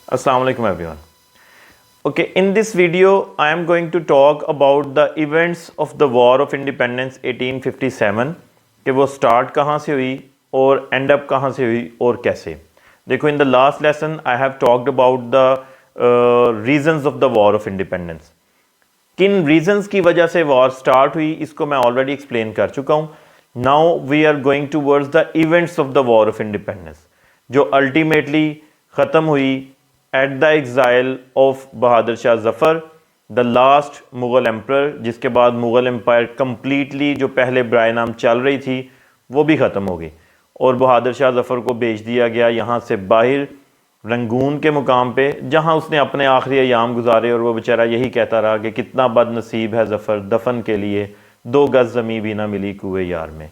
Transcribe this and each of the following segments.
Assalamu alaikum everyone. Okay, in this video I am going to talk about the events of the War of Independence 1857 کہ وہ start کہاں سے ہوئی اور end up کہاں سے ہوئی اور کیسے. دیکھو in the last lesson I have talked about the reasons of the War of Independence. کن reasons کی وجہ سے war start ہوئی اس کو میں already explain کر چکا ہوں. Now we are going towards the events of the War of Independence جو ultimately ختم ہوئی at the exile of Bahadur Shah Zafar the last Mughal emperor, جس کے بعد مغل امپائر کمپلیٹلی جو پہلے برائے نام چل رہی تھی وہ بھی ختم ہو گئی اور بہادر شاہ ظفر کو بھیج دیا گیا یہاں سے باہر رنگون کے مقام پہ، جہاں اس نے اپنے آخری ایام گزارے اور وہ بیچارہ یہی کہتا رہا کہ کتنا بد نصیب ہے ظفر، دفن کے لیے 2 گز زمین بھی نہ ملی کوہ یار میں.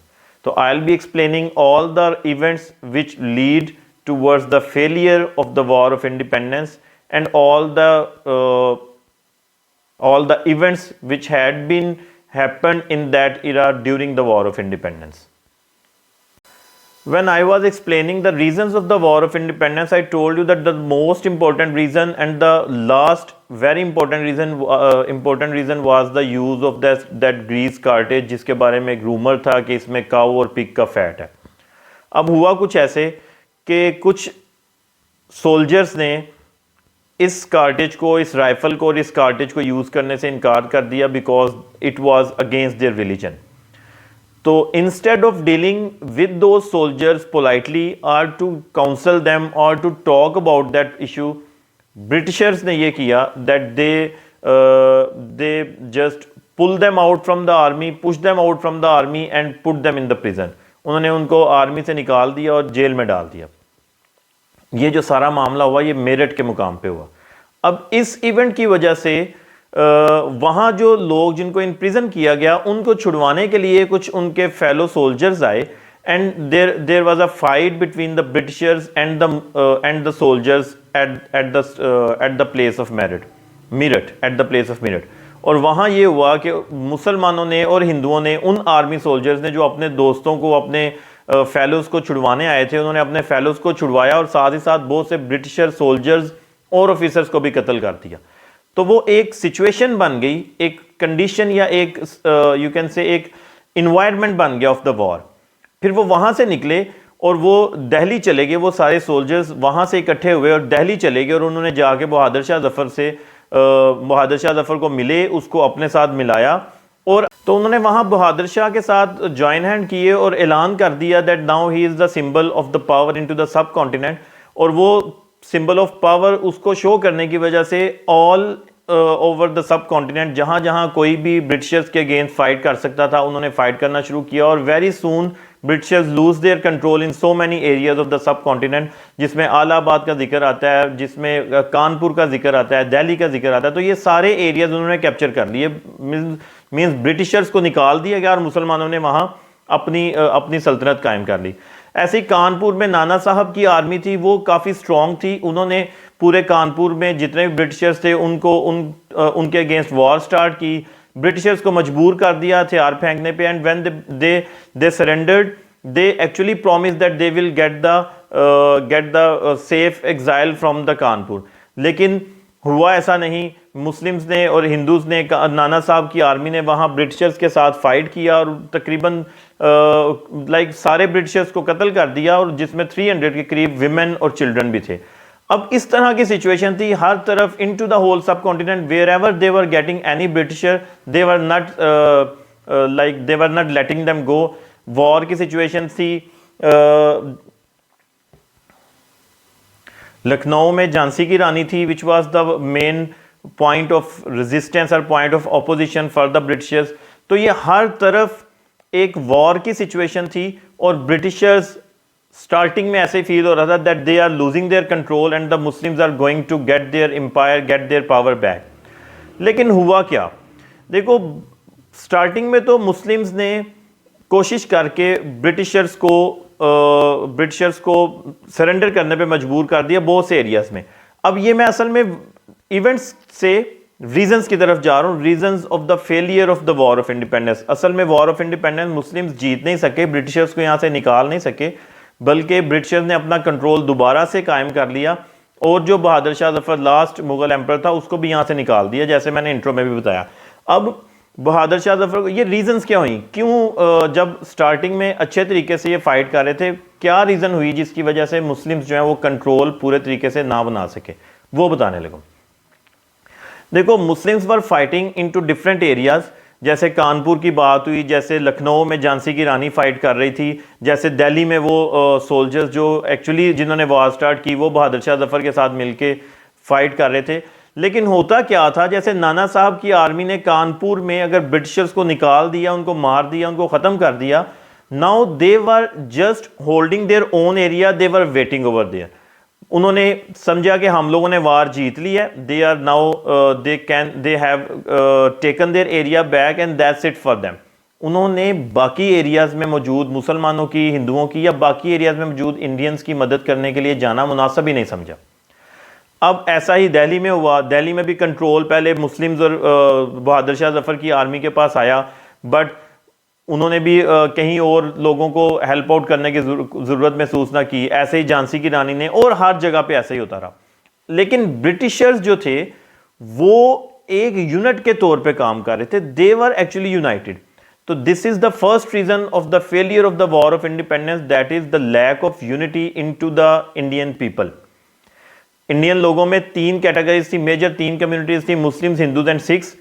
تو I will be explaining all the events which lead towards the failure of the War of Independence and all the events which had been happened in that era during the War of Independence. When I was explaining the reasons of the War of Independence, I told you that the most important reason and the last very important reason was the use of that grease cartridge جس کے بارے میں ایک rumour تھا کہ اس میں کاؤ اور پگ کا فیٹ ہے. اب ہوا کچھ ایسے کہ کچھ سولجرز نے اس کارٹیج کو، اس رائفل کو اور اس کارٹیج کو یوز کرنے سے انکار کر دیا because it was against their religion. تو instead of dealing with those soldiers politely اور ٹو کاؤنسل دیم اور to talk about that issue, Britishers نے یہ کیا that they just pull them out from the army, push them out from the army and put them in the prison. انہوں نے ان کو army سے نکال دیا اور جیل میں ڈال دیا. یہ جو سارا معاملہ ہوا یہ میرٹھ کے مقام پہ ہوا. اب اس ایونٹ کی وجہ سے وہاں جو لوگ جن کو ان پریزن کیا گیا ان کو چھڑوانے کے لیے کچھ ان کے فیلو سولجرز آئے and there was a fight between the Britishers and the soldiers at the place of Meerut at the place of Meerut. اور وہاں یہ ہوا کہ مسلمانوں نے اور ہندوؤں نے، ان آرمی سولجرز نے جو اپنے دوستوں کو، اپنے فیلوز کو چھڑوانے آئے تھے، انہوں نے اپنے فیلوز کو چھڑوایا اور ساتھ ہی ساتھ بہت سے برٹشر سولجرز اور آفیسرز کو بھی قتل کر دیا. تو وہ ایک سچویشن بن گئی، ایک کنڈیشن یا ایک یو کین سے ایک انوائرمنٹ بن گیا آف دا وار. پھر وہ وہاں سے نکلے اور وہ دہلی چلے گئے. وہ سارے سولجرز وہاں سے اکٹھے ہوئے اور دہلی چلے گئے اور انہوں نے جا کے بہادر شاہ ظفر کو ملے، اس کو اپنے ساتھ ملایا اور تو انہوں نے وہاں بہادر شاہ کے ساتھ جوائن ہینڈ کیے اور اعلان کر دیا that now he is the symbol of the power in to the subcontinent. اور وہ سمبل آف پاور اس کو شو کرنے کی وجہ سے all over the sub continent جہاں جہاں کوئی بھی برٹشرز کے اگینسٹ فائٹ کر سکتا تھا انہوں نے فائٹ کرنا شروع کیا. اور very soon Britishers lose their control in so many areas of the subcontinent, جس میں الہ آباد کا ذکر آتا ہے، جس میں کانپور کا ذکر آتا ہے، دہلی کا ذکر آتا ہے. تو یہ سارے ایریاز انہوں نے کیپچر کر لیے. مینز برٹشرز کو نکال دیا گیا اور مسلمانوں نے وہاں اپنی سلطنت قائم کر لی. ایسے ہی کانپور میں نانا صاحب کی آرمی تھی، وہ کافی سٹرونگ تھی. انہوں نے پورے کانپور میں جتنے بھی برٹشرز تھے ان کے اگینسٹ وار سٹارٹ کی، برٹشرز کو مجبور کر دیا ہتھیار پھینکنے پہ. And when they surrendered, they actually promised that they will get the safe exile from the Kanpur. لیکن ہوا ایسا نہیں. مسلمز نے اور ہندوز نے، نانا صاحب کی آرمی نے وہاں برٹشرز کے ساتھ فائٹ کیا اور تقریباً سارے برٹشرز کو قتل کر دیا، اور جس میں 300 کے قریب ویمن اور چلڈرن بھی تھے. اب اس طرح کی سچویشن تھی ہر طرف into the whole sub continent. wherever they were getting any Britisher, they were not letting them go. وار کی سچویشن تھی. لکھنؤ میں جھانسی کی رانی تھی which was the main point of resistance اور point of opposition for the Britishers. تو یہ ہر طرف ایک وار کی سچویشن تھی اور برٹشرز سٹارٹنگ میں ایسے فیل ہو رہا تھا that they are losing their control and the Muslims are going to get their empire, get their power back. لیکن ہوا کیا؟ دیکھو سٹارٹنگ میں تو مسلمز نے کوشش کر کے برٹشرز کو سرنڈر کرنے پہ مجبور کر دیا بہت سے ایریاز میں. اب یہ میں اصل میں ایونٹس سے ریزنز کی طرف جا رہا ہوں، reasons of the failure of the war of independence. اصل میں وار آف انڈیپینڈنس مسلمز جیت نہیں سکے، برٹشرز کو یہاں سے نکال نہیں سکے، بلکہ برٹشرز نے اپنا کنٹرول دوبارہ سے قائم کر لیا اور جو بہادر شاہ ظفر لاسٹ مغل ایمپرر تھا اس کو بھی یہاں سے نکال دیا، جیسے میں نے انٹرو میں بھی بتایا. اب بہادر شاہ ظفر کو یہ ریزنز کیا ہوئیں، کیوں جب سٹارٹنگ میں اچھے طریقے سے یہ فائٹ کر رہے تھے، کیا ریزن ہوئی جس کی وجہ سے مسلمز جو ہیں وہ کنٹرول پورے طریقے سے نہ بنا سکے، وہ بتانے لگوں. دیکھو مسلمز ور فائٹنگ انٹو ڈفرینٹ ایریاز، جیسے کانپور کی بات ہوئی، جیسے لکھنؤ میں جھانسی کی رانی فائٹ کر رہی تھی، جیسے دہلی میں وہ سولجرز جو ایکچولی جنہوں نے وار سٹارٹ کی وہ بہادر شاہ ظفر کے ساتھ مل کے فائٹ کر رہے تھے. لیکن ہوتا کیا تھا، جیسے نانا صاحب کی آرمی نے کانپور میں اگر برٹشرز کو نکال دیا، ان کو مار دیا، ان کو ختم کر دیا، now they were just holding their own area, they were waiting over there. انہوں نے سمجھا کہ ہم لوگوں نے وار جیت لی ہے، they are now they have taken their area back and that's it for them. انہوں نے باقی ایریاز میں موجود مسلمانوں کی، ہندوؤں کی، یا باقی ایریاز میں موجود انڈینز کی مدد کرنے کے لیے جانا مناسب ہی نہیں سمجھا. اب ایسا ہی دہلی میں ہوا، دہلی میں بھی کنٹرول پہلے مسلمز اور بہادر شاہ ظفر کی آرمی کے پاس آیا، بٹ انہوں نے بھی کہیں اور لوگوں کو ہیلپ آؤٹ کرنے کی ضرورت محسوس نہ کی. ایسے ہی جھانسی کی رانی نے، اور ہر جگہ پہ ایسے ہی ہوتا رہا. لیکن برٹشرز جو تھے وہ ایک یونٹ کے طور پہ کام کر رہے تھے، دے ور ایکچولی یونائٹڈ. تو this is the first reason of the failure of the war of independence, that is the lack of unity in to the Indian people. Indian لوگوں میں تین کیٹیگریز تھی، میجر تین کمیونٹیز تھی، Muslims, Hindus and Sikhs.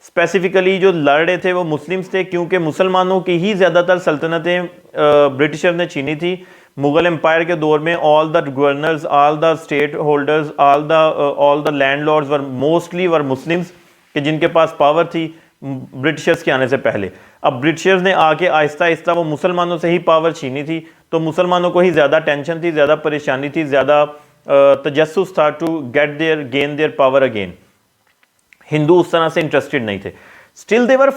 Specifically جو لڑ رہے تھے وہ مسلمز تھے، کیونکہ مسلمانوں کی ہی زیادہ تر سلطنتیں برٹشر نے چھینی تھی. مغل امپائر کے دور میں all the governors, all the state holders, all the landlords were mostly were Muslims, کہ جن کے پاس پاور تھی برٹشرز کے آنے سے پہلے. اب برٹشرز نے آ کے آہستہ آہستہ وہ مسلمانوں سے ہی پاور چھینی تھی، تو مسلمانوں کو ہی زیادہ ٹینشن تھی، زیادہ پریشانی تھی، زیادہ تجسس تھا to gain their power again. Hindu اس طرح سے انٹرسٹڈ نہیں تھے. Still they were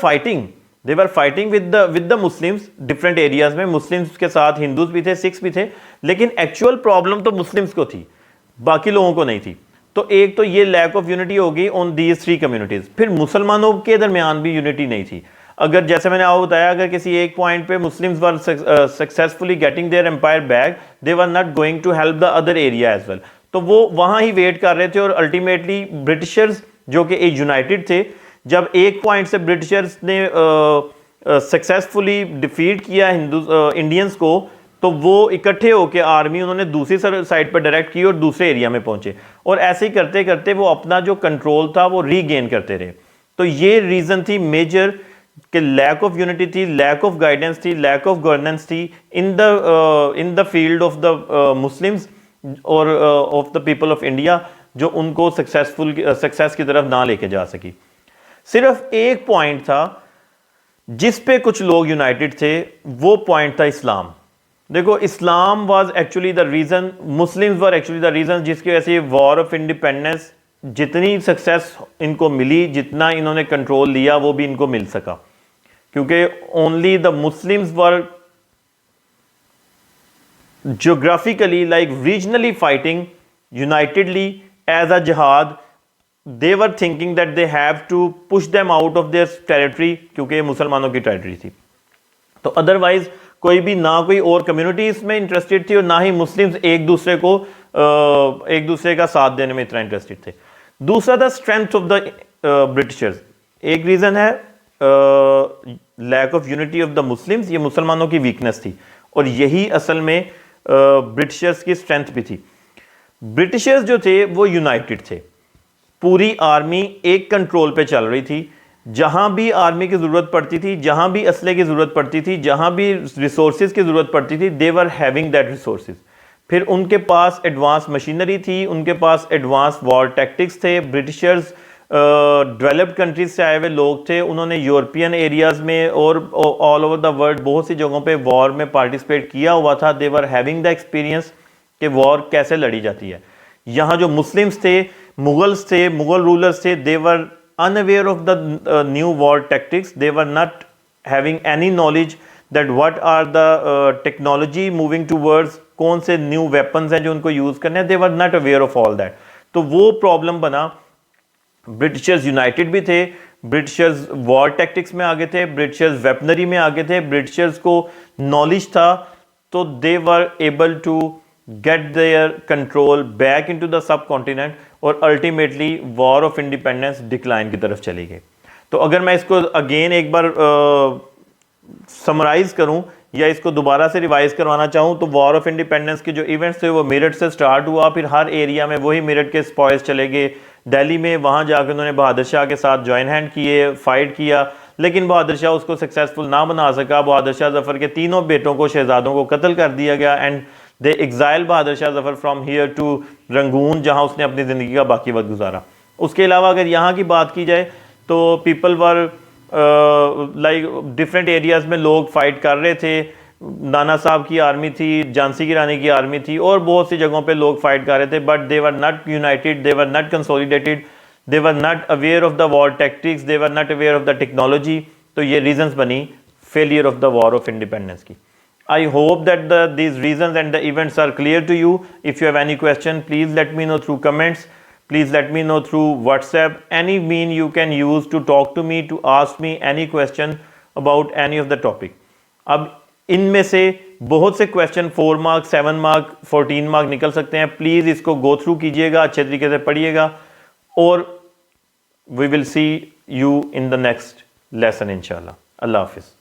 fighting with the Muslims different areas میں. مسلمز کے ساتھ ہندوز بھی تھے، سکھس بھی تھے، لیکن ایکچوئل پرابلم تو مسلمز کو تھی، باقی لوگوں کو نہیں تھی. تو ایک تو یہ لیک آف یونٹی ہوگی آن دیز تھری کمیونٹیز. پھر مسلمانوں کے درمیان بھی یونٹی نہیں تھی. اگر جیسے میں نے آپ کو بتایا، اگر کسی ایک پوائنٹ پہ Muslims were successfully getting their empire back, they were not going to help the other area as well. تو وہ وہاں ہی ویٹ کر رہے تھے، اور الٹیمیٹلی برٹشرز جو کہ ایک یونائٹڈ تھے، جب ایک پوائنٹ سے برٹشرز نے سکسیسفلی ڈیفیٹ کیا انڈینز کو، تو وہ اکٹھے ہو کے آرمی انہوں نے دوسری سائڈ پر ڈائریکٹ کی اور دوسرے ایریا میں پہنچے، اور ایسے ہی کرتے کرتے وہ اپنا جو کنٹرول تھا وہ ری گین کرتے رہے. تو یہ ریزن تھی میجر کہ لیک آف یونٹی تھی، لیک آف گائیڈنس تھی، لیک آف گورننس تھی in the field of the Muslims اور of the people of India, جو ان کو سکسیس کی طرف نہ لے کے جا سکی. صرف ایک پوائنٹ تھا جس پہ کچھ لوگ یونائٹڈ تھے، وہ پوائنٹ تھا اسلام. دیکھو Islam was actually the reason, Muslims were actually the reason جس کی وجہ سے وار آف انڈیپینڈنس جتنی سکسیس ان کو ملی، جتنا انہوں نے کنٹرول لیا، وہ بھی ان کو مل سکا. کیونکہ only the Muslims were geographically like regionally fighting unitedly as a jihad. They were thinking that they have to push them out of their territory کیونکہ یہ مسلمانوں کی ٹریٹری تھی. تو ادروائز کوئی بھی نہ کوئی اور کمیونٹی اس میں انٹرسٹڈ تھی، اور نہ ہی مسلمز ایک دوسرے کا ساتھ دینے میں اتنا انٹرسٹڈ تھے. دوسرا تھا اسٹرینتھ آف دا برٹشرز. ایک ریزن ہے leak of unity of the Muslims, یہ مسلمانوں کی ویکنس تھی، اور یہی اصل میں برٹشرز کی اسٹرینتھ بھی تھی. برٹشرز جو تھے وہ یونائٹڈ تھے، پوری آرمی ایک کنٹرول پہ چل رہی تھی. جہاں بھی آرمی کی ضرورت پڑتی تھی، جہاں بھی اسلحے کی ضرورت پڑتی تھی، جہاں بھی ریسورسز کی ضرورت پڑتی تھی، دے ور ہیونگ دیٹ ریسورسز. پھر ان کے پاس ایڈوانس مشینری تھی، ان کے پاس ایڈوانس وار ٹیکٹکس تھے. برٹشرز ڈیولپڈ کنٹریز سے آئے ہوئے لوگ تھے، انہوں نے یورپین ایریاز میں اور آل اوور دا ورلڈ بہت سی جگہوں پہ وار میں پارٹیسپیٹ کیا ہوا تھا. دے ور ہیونگ دا ایکسپیرینس کہ وار کیسے لڑی جاتی ہے. یہاں جو مسلمز تھے، مغلز تھے، مغل رولرز تھے، دے ور unaware of the new war tactics. They were not having any knowledge that what are the technology moving towards, کون سے نیو ویپنز ہیں جو ان کو یوز کرنے ہیں. They were not aware of all that. تو وہ پرابلم بنا. برٹشرز یونائٹڈ بھی تھے، برٹشرز وار ٹیکٹکس میں آگے تھے، برٹشرز ویپنری میں آگے تھے، برٹشرز کو نالج تھا، تو they were able to get their control back into the subcontinent اور ultimately war of independence decline کی طرف چلی گئی. تو اگر میں اس کو اگین ایک بار سمرائز کروں یا اس کو دوبارہ سے ریوائز کروانا چاہوں تو وار آف انڈیپینڈنس کے جو ایونٹس تھے وہ میرٹھ سے سٹارٹ ہوا, پھر ہر ایریا میں وہی میرٹھ کے سپوائز چلے گئے. دہلی میں وہاں جا کے انہوں نے بہادر شاہ کے ساتھ جوائن ہینڈ کیے, فائٹ کیا, لیکن بہادر شاہ اس کو سکسیسفل نہ بنا سکا. بہادر شاہ ظفر کے تینوں بیٹوں کو, شہزادوں کو قتل کر دیا گیا and they exile Bahadur Shah Zafar from here to Rangoon, جہاں اس نے اپنی زندگی کا باقی وقت گزارا. اس کے علاوہ اگر یہاں کی بات کی جائے تو people were like different areas میں لوگ فائٹ کر رہے تھے. نانا صاحب کی آرمی تھی, جھانسی کی رانی کی آرمی تھی, اور بہت سی جگہوں پہ لوگ فائٹ کر رہے تھے, but they were not united, they were not consolidated, they were not aware of the war tactics, they were not aware of the technology. تو یہ ریزنس بنی failure of the war of independence کی. I hope that these reasons and the events are clear to you. If you have any question, please let me know through comments. Please let me know through WhatsApp. Any mean you can use to talk to me, to ask me any question about any of the topic. اب ان میں سے بہت سے question 4 mark 7 mark 14 mark نکل سکتے ہیں. Please اس کو go through کیجئے گا, اچھے طریقے سے پڑھیے گا, اور we will see you in the next lesson انشاءاللہ. اللہ حافظ.